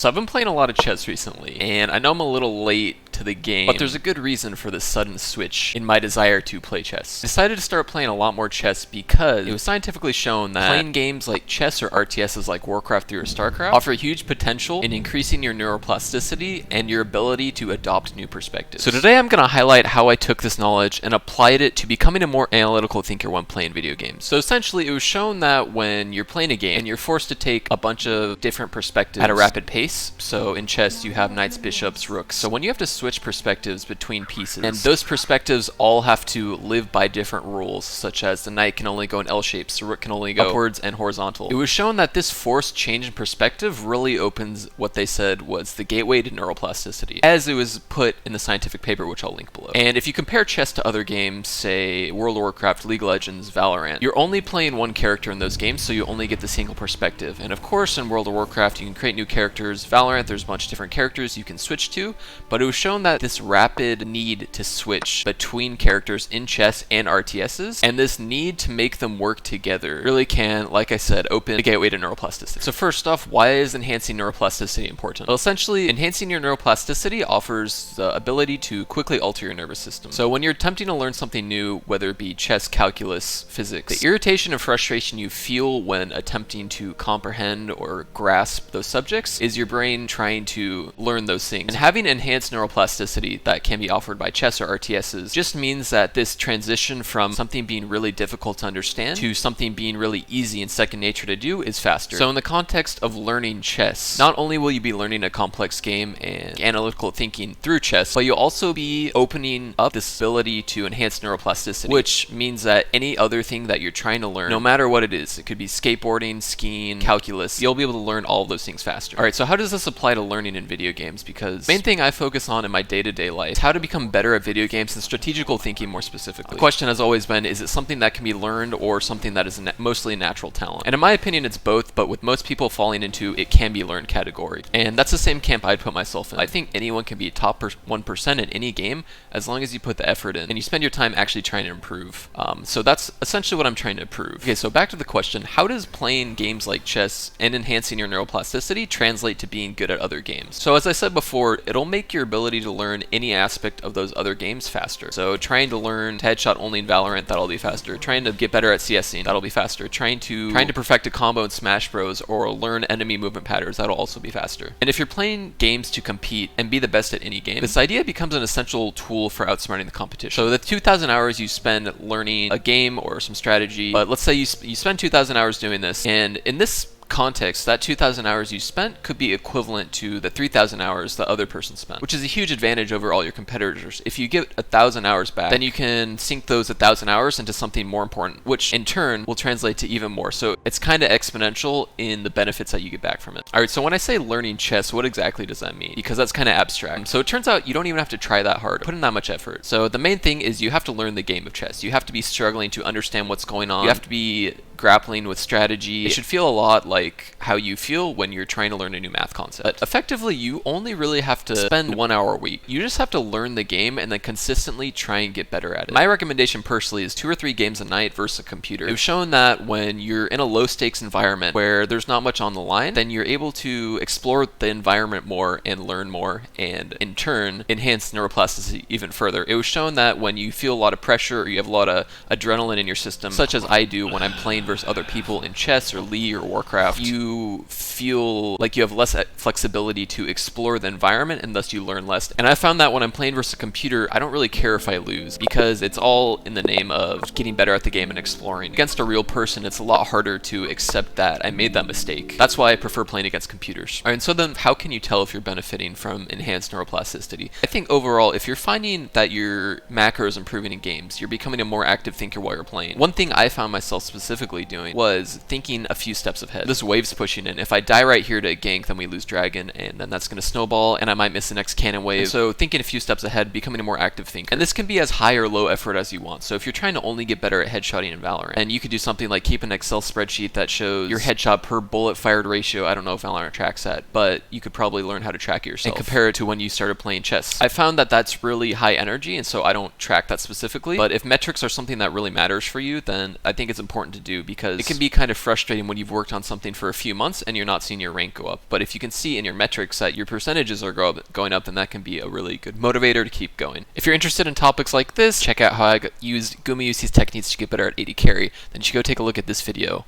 So I've been playing a lot of chess recently, and I know I'm a little late to the game, but there's a good reason for this sudden switch in my desire to play chess. I decided to start playing a lot more chess because it was scientifically shown that playing games like chess or RTSs like Warcraft 3 or StarCraft offer huge potential in increasing your neuroplasticity and your ability to adopt new perspectives. So today I'm going to highlight how I took this knowledge and applied it to becoming a more analytical thinker when playing video games. So essentially it was shown that when you're playing a game and you're forced to take a bunch of different perspectives at a rapid pace, so in chess you have knights, bishops, rooks. So when you have to switch perspectives between pieces, and those perspectives all have to live by different rules, such as the knight can only go in L shapes, the rook can only go upwards and horizontal. It was shown that this forced change in perspective really opens what they said was the gateway to neuroplasticity, as it was put in the scientific paper, which I'll link below. And if you compare chess to other games, say World of Warcraft, League of Legends, Valorant, you're only playing one character in those games, so you only get the single perspective. And of course in World of Warcraft you can create new characters. Valorant, there's a bunch of different characters you can switch to, but it was shown that this rapid need to switch between characters in chess and RTSs, and this need to make them work together really can, like I said, open the gateway to neuroplasticity. So first off, why is enhancing neuroplasticity important? Well, essentially, enhancing your neuroplasticity offers the ability to quickly alter your nervous system. So when you're attempting to learn something new, whether it be chess, calculus, physics, the irritation and frustration you feel when attempting to comprehend or grasp those subjects is your brain trying to learn those things. And having enhanced neuroplasticity that can be offered by chess or RTSs just means that this transition from something being really difficult to understand to something being really easy and second nature to do is faster. So in the context of learning chess, not only will you be learning a complex game and analytical thinking through chess, but you'll also be opening up this ability to enhance neuroplasticity, which means that any other thing that you're trying to learn, no matter what it is, it could be skateboarding, skiing, calculus, you'll be able to learn all of those things faster. Alright, so how does this apply to learning in video games? Because the main thing I focus on in my day-to-day life is how to become better at video games and strategical thinking more specifically. The question has always been, is it something that can be learned or something that is mostly natural talent? And in my opinion, it's both, but with most people falling into it can be learned category. And that's the same camp I'd put myself in. I think anyone can be a top 1% in any game as long as you put the effort in and you spend your time actually trying to improve. So that's essentially what I'm trying to improve. Okay, so back to the question, how does playing games like chess and enhancing your neuroplasticity translate to being good at other games? So as I said before, it'll make your ability to learn any aspect of those other games faster. So trying to learn to headshot only in Valorant, that'll be faster. Trying to get better at CSing, that'll be faster. Trying to perfect a combo in Smash Bros or learn enemy movement patterns, that'll also be faster. And if you're playing games to compete and be the best at any game, this idea becomes an essential tool for outsmarting the competition. So the 2,000 hours you spend learning a game or some strategy, but let's say you spend 2,000 hours doing this, and in this context, that 2,000 hours you spent could be equivalent to the 3,000 hours the other person spent, which is a huge advantage over all your competitors. If you get 1,000 hours back, then you can sink those 1,000 hours into something more important, which in turn will translate to even more. So it's kind of exponential in the benefits that you get back from it. Alright, so when I say learning chess, what exactly does that mean? Because that's kind of abstract. So it turns out you don't even have to try that hard, put in that much effort. So the main thing is you have to learn the game of chess. You have to be struggling to understand what's going on. You have to be grappling with strategy. It should feel a lot like how you feel when you're trying to learn a new math concept. But effectively, you only really have to spend 1 hour a week. You just have to learn the game and then consistently try and get better at it. My recommendation personally is 2 or 3 games a night versus a computer. It was shown that when you're in a low stakes environment where there's not much on the line, then you're able to explore the environment more and learn more, and in turn enhance neuroplasticity even further. It was shown that when you feel a lot of pressure or you have a lot of adrenaline in your system, such as I do when I'm playing versus other people in chess or League or Warcraft, you feel like you have less flexibility to explore the environment and thus you learn less. And I found that when I'm playing versus a computer, I don't really care if I lose because it's all in the name of getting better at the game and exploring. Against a real person, it's a lot harder to accept that I made that mistake. That's why I prefer playing against computers. Alright, and so then how can you tell if you're benefiting from enhanced neuroplasticity? I think overall, if you're finding that your macro is improving in games, you're becoming a more active thinker while you're playing. One thing I found myself specifically doing was thinking a few steps ahead. This wave's pushing in. If I die right here to gank, then we lose dragon, and then that's going to snowball, and I might miss the next cannon wave. And so thinking a few steps ahead, becoming a more active thinker. And this can be as high or low effort as you want. So if you're trying to only get better at headshotting in Valorant, and you could do something like keep an Excel spreadsheet that shows your headshot per bullet fired ratio. I don't know if Valorant tracks that, but you could probably learn how to track it yourself and compare it to when you started playing chess. I found that that's really high energy, and so I don't track that specifically. But if metrics are something that really matters for you, then I think it's important to do because it can be kind of frustrating when you've worked on something something for a few months and you're not seeing your rank go up. But if you can see in your metrics that your percentages are going up, then that can be a really good motivator to keep going. If you're interested in topics like this, check out how I used Gumayusi's techniques to get better at AD carry, then you should go take a look at this video.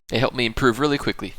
They helped me improve really quickly.